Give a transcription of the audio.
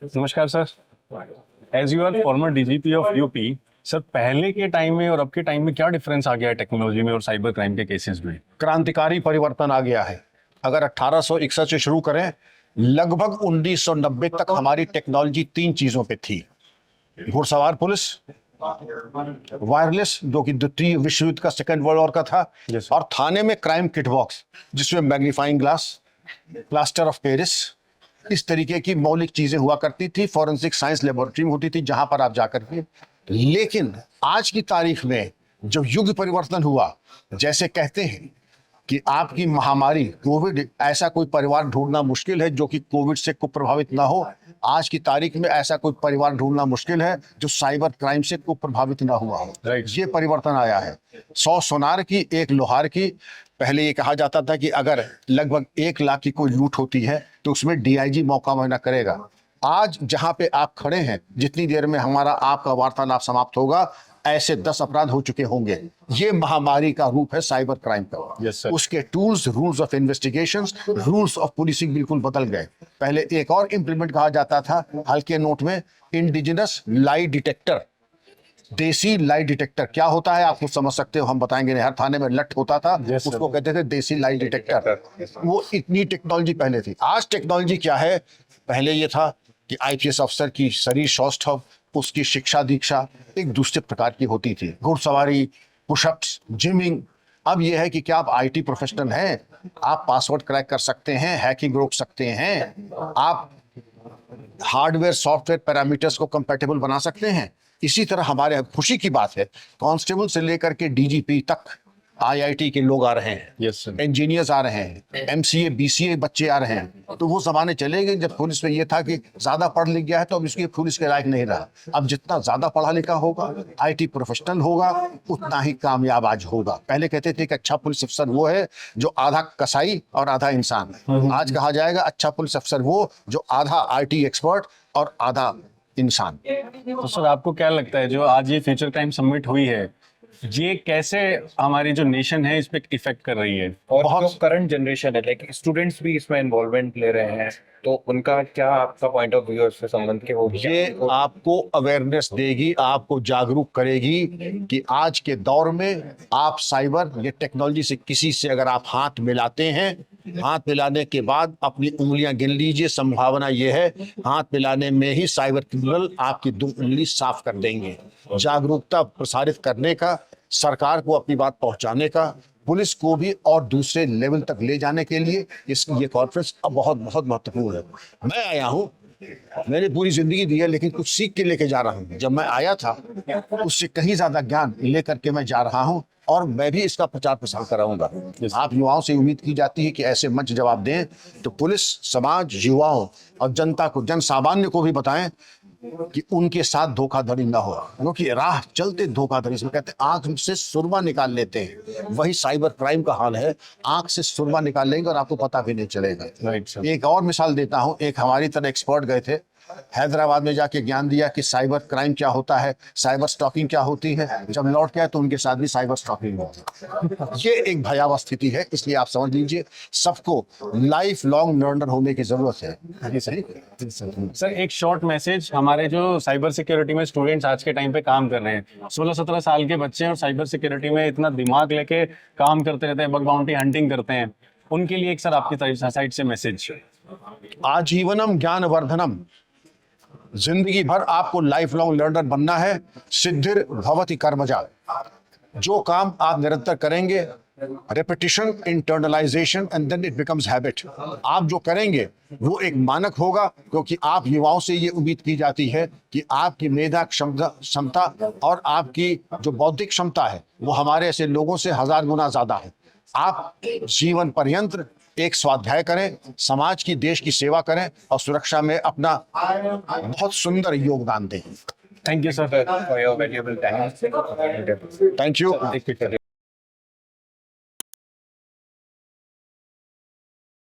नमस्कार sir. As you are former DGP of UP, sir पहले के टाइम में और अब के टाइम में क्या डिफरेंस आ गया है टेक्नोलॉजी में और साइबर क्राइम के केसेस में? क्रांतिकारी परिवर्तन आ गया है। अगर 1861 से शुरू करें, लगभग 1990 तक हमारी टेक्नोलॉजी 3 चीजों पे थी। घुड़सवार पुलिस, वायरलेस जो कि द्वितीय विश्व युद्ध का, सेकेंड वर्ल्ड वॉर का था, Yes, और थाने में क्राइम किट बॉक्स जिसमें magnifying glass, plaster of Paris, इस तरीके की मौलिक चीजें हुआ करती थी। फॉरेंसिक साइंस लेबोरेटरी में होती थी जहां पर आप जाकर के। लेकिन आज की तारीख में जो युग परिवर्तन हुआ, जैसे कहते हैं कि आपकी महामारी कोविड, ऐसा कोई परिवार ढूंढना मुश्किल है जो कि कोविड से कुप्रभावित ना हो। आज की तारीख में ऐसा कोई परिवार ढूंढना मुश्किल है जो साइबर क्राइम से कुप्रभावित ना हुआ हो। Right. ये परिवर्तन आया है। 100 सोनार की, 1 लोहार की। पहले ये कहा जाता था कि अगर लगभग 1 लाख की कोई लूट होती है तो उसमें डीआईजी मौका मुआयना करेगा। आज जहां पे आप खड़े हैं, जितनी देर में हमारा आपका वार्तालाप समाप्त होगा, ऐसे 10 अपराध हो चुके होंगे। ये महामारी का रूप है साइबर क्राइम का। Yes, sir. उसके tools, rules of investigations, rules of policing बिल्कुल बदल गए। पहले एक और इंप्लीमेंट कहा जाता था हल्के नोट में, इंडिजिनस लाई डिटेक्टर। देसी लाई डिटेक्टर क्या होता है आप खुद समझ सकते हो, हम बताएंगे नहीं। हर थाने में लट होता था, Yes, sir. उसको कहते थे देसी लाई डिटेक्टर। वो इतनी टेक्नोलॉजी पहले थी। आज टेक्नोलॉजी क्या है? पहले ये था कि आईपीएस अफसर की शरीर सौष्ठव, उसकी शिक्षा दीक्षा एक दूसरे प्रकार की होती थी। घुड़सवारी, पुशअप्स, जिमिंग। अब यह है कि क्या आप आईटी प्रोफेशनल हैं, आप पासवर्ड क्रैक कर सकते हैं, हैकिंग रोक सकते हैं, आप हार्डवेयर सॉफ्टवेयर पैरामीटर्स को कंपैटिबल बना सकते हैं। इसी तरह हमारे खुशी की बात है, कांस्टेबल से लेकर के डीजीपी तक आईआईटी के लोग आ रहे हैं। Yes, sir. इंजीनियर्स आ रहे हैं, एमसीए बीसीए बच्चे आ रहे हैं। तो वो जमाने चले गए जब पुलिस में ये था कि ज्यादा पढ़ लिख गया है तो अब इसकी पुलिस के लायक नहीं रहा। अब जितना ज्यादा पढ़ा लिखा होगा, आईटी प्रोफेशनल होगा, उतना ही कामयाब आज होगा। पहले कहते थे कि अच्छा पुलिस अफसर वो है जो आधा कसाई और आधा इंसान है। आज कहा जाएगा अच्छा पुलिस अफसर वो जो आधा आईटी एक्सपर्ट और आधा इंसान। तो सर आपको क्या लगता है जो आज ये फ्यूचर क्राइम समिट हुई है, ये कैसे हमारी जो नेशन है इस पे इफेक्ट कर रही है? और बहुत- जो करंट जनरेशन है, लाइक स्टूडेंट्स भी इसमें इन्वॉल्वमेंट ले रहे हैं, तो उनका क्या आपका पॉइंट ऑफ व्यू है उससे संबंध के? वो ये आपको अवेयरनेस देगी, आपको जागरूक करेगी कि आज के दौर में आप साइबर, ये टेक्नोलॉजी से किसी से अगर आप हाथ मिलाते हैं, हाथ मिलाने के बाद अपनी उंगलियां गिन लीजिए। संभावना ये है हाथ मिलाने में ही साइबर क्रिमिनल आपकी 2 उंगली साफ कर देंगे। जागरूकता प्रसारित करने का, सरकार को अपनी बात पहुंचाने का, पुलिस को भी और दूसरे लेवल तक ले जाने के लिए ये कॉन्फ्रेंस अब बहुत बहुत महत्वपूर्ण है। मैं आया हूँ, मैंने पूरी जिंदगी दी है, लेकिन कुछ सीख के लेके जा रहा हूँ। जब मैं आया था उससे कहीं ज्यादा ज्ञान लेकर के मैं जा रहा हूँ, और मैं भी इसका प्रचार प्रसार कराऊंगा। आप युवाओं से उम्मीद की जाती है कि ऐसे मंच जवाब दें तो पुलिस, समाज, युवाओं और जनता को, जन सामान्य को भी बताएं कि उनके साथ धोखाधड़ी ना हो। क्योंकि राह चलते धोखाधड़ी, इसमें कहते हैं आंख से सुरमा निकाल लेते हैं, वही साइबर क्राइम का हाल है। आंख से सुरमा निकाल लेंगे और आपको पता भी नहीं चलेगा। Right sir. एक और मिसाल देता हूं। एक हमारी तरह एक्सपर्ट गए थे हैदराबाद में, जाके ज्ञान दिया कि साइबर क्राइम क्या होता है, साइबर स्टॉकिंग क्या होती है। जब लौट के आए तो उनके साथ भी साइबर स्टॉकिंग होती। ये एक भयावह स्थिति है, इसलिए आप समझ लीजिए सबको लाइफ लॉन्ग लर्नर होने की जरूरत है। जी सर। सर एक शॉर्ट मैसेज हमारे जो साइबर सिक्योरिटी में स्टूडेंट्स आज के टाइम पे काम कर रहे हैं, 16-17 साल के बच्चे हैं और साइबर सिक्योरिटी में इतना दिमाग लेके काम करते रहते हैं, बग बाउंटी हंटिंग करते हैं, उनके लिए एक सर आपकी तरफ साइड से मैसेज? आजीवनम ज्ञान वर्धनम। जिंदगी भर आपको लाइफ लॉन्ग लर्नर बनना है। सिद्धिर भवति कर्मजा। जो काम आप निरंतर करेंगे, repetition, internalization and then it becomes habit. आप जो करेंगे वो एक मानक होगा, क्योंकि आप युवाओं से ये उम्मीद की जाती है कि आपकी मेधा क्षमता और आपकी जो बौद्धिक क्षमता है वो हमारे ऐसे लोगों से 1000 गुना ज्यादा है। आप जीवन पर्यंत एक स्वाध्याय करें, समाज की, देश की सेवा करें और सुरक्षा में अपना बहुत सुंदर योगदान दें। Thank you sir for your valuable time. Thank you.